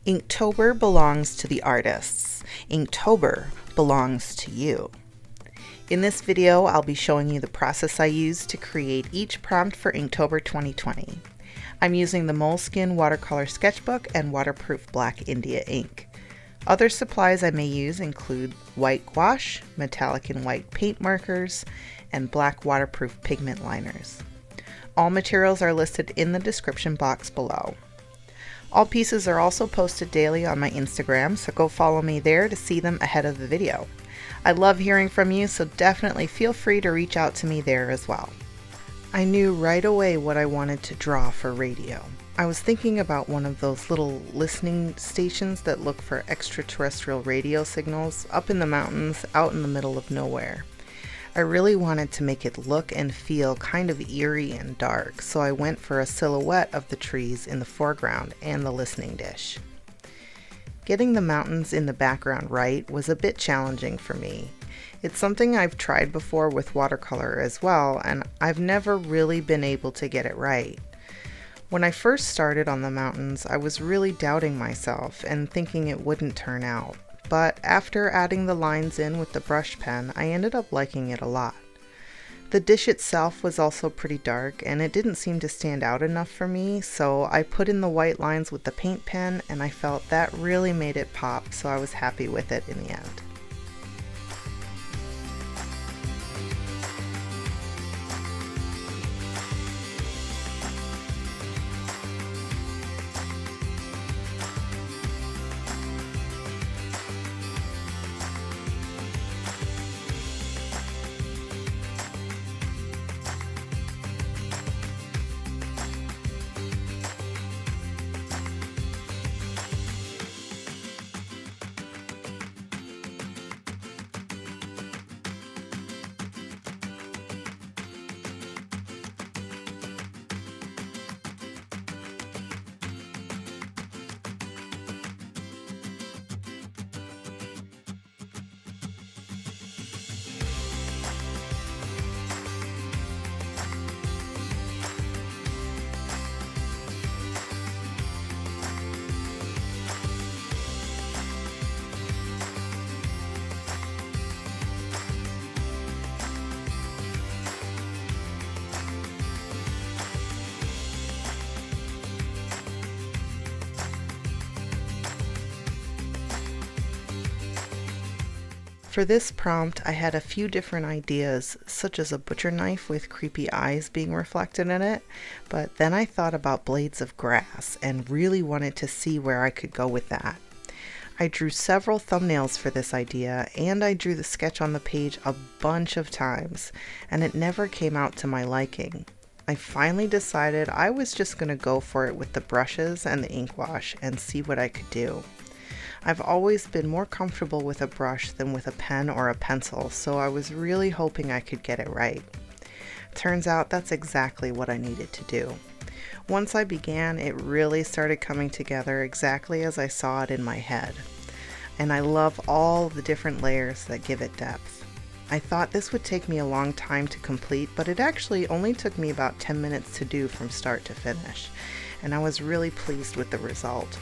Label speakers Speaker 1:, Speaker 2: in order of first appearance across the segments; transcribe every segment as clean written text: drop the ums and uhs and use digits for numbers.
Speaker 1: Inktober belongs to the artists. Inktober belongs to you. In this video, I'll be showing you the process I use to create each prompt for Inktober 2020. I'm using the Moleskine watercolor sketchbook and waterproof black India ink. Other supplies I may use include white gouache, metallic and white paint markers, and black waterproof pigment liners. All materials are listed in the description box below. All pieces are also posted daily on my Instagram, so go follow me there to see them ahead of the video. I love hearing from you, so definitely feel free to reach out to me there as well. I knew right away what I wanted to draw for radio. I was thinking about one of those little listening stations that look for extraterrestrial radio signals up in the mountains out in the middle of nowhere. I really wanted to make it look and feel kind of eerie and dark, so I went for a silhouette of the trees in the foreground and the listening dish. Getting the mountains in the background right was a bit challenging for me. It's something I've tried before with watercolor as well, and I've never really been able to get it right. When I first started on the mountains, I was really doubting myself and thinking it wouldn't turn out. But after adding the lines in with the brush pen, I ended up liking it a lot. The dish itself was also pretty dark and it didn't seem to stand out enough for me, so I put in the white lines with the paint pen and I felt that really made it pop, so I was happy with it in the end. For this prompt, I had a few different ideas, such as a butcher knife with creepy eyes being reflected in it, but then I thought about blades of grass and really wanted to see where I could go with that. I drew several thumbnails for this idea, and I drew the sketch on the page a bunch of times, and it never came out to my liking. I finally decided I was just going to go for it with the brushes and the ink wash and see what I could do. I've always been more comfortable with a brush than with a pen or a pencil, so I was really hoping I could get it right. Turns out that's exactly what I needed to do. Once I began, it really started coming together exactly as I saw it in my head. And I love all the different layers that give it depth. I thought this would take me a long time to complete, but it actually only took me about 10 minutes to do from start to finish, and I was really pleased with the result.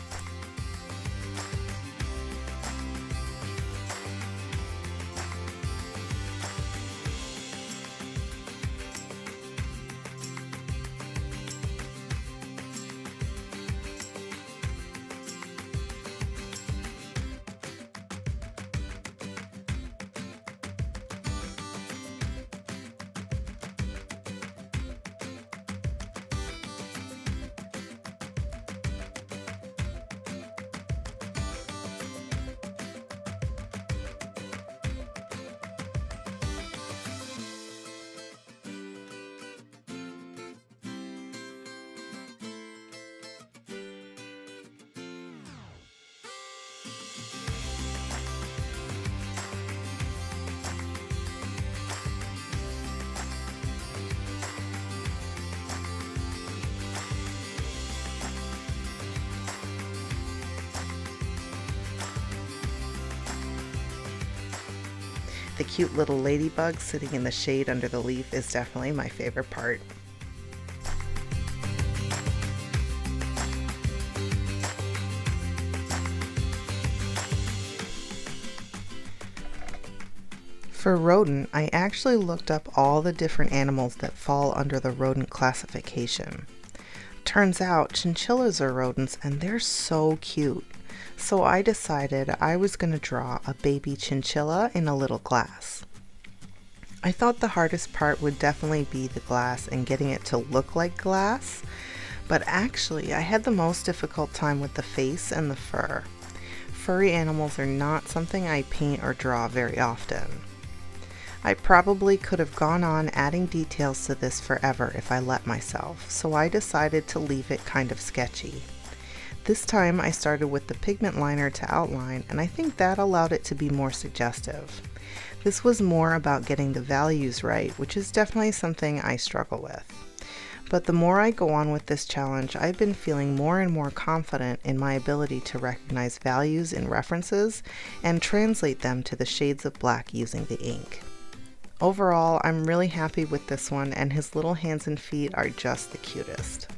Speaker 1: The cute little ladybug sitting in the shade under the leaf is definitely my favorite part. For rodent, I actually looked up all the different animals that fall under the rodent classification. Turns out chinchillas are rodents and they're so cute. So I decided I was going to draw a baby chinchilla in a little glass. I thought the hardest part would definitely be the glass and getting it to look like glass, but actually I had the most difficult time with the face and the fur. Furry animals are not something I paint or draw very often. I probably could have gone on adding details to this forever if I let myself, so I decided to leave it kind of sketchy. This time I started with the pigment liner to outline, and I think that allowed it to be more suggestive. This was more about getting the values right, which is definitely something I struggle with. But the more I go on with this challenge, I've been feeling more and more confident in my ability to recognize values in references and translate them to the shades of black using the ink. Overall, I'm really happy with this one, and his little hands and feet are just the cutest.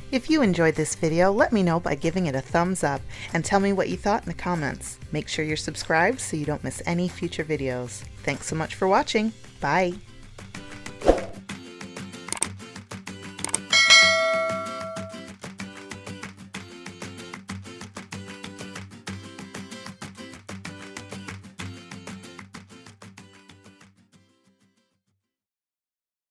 Speaker 1: If you enjoyed this video, let me know by giving it a thumbs up and tell me what you thought in the comments. Make sure you're subscribed so you don't miss any future videos. Thanks so much for watching. Bye!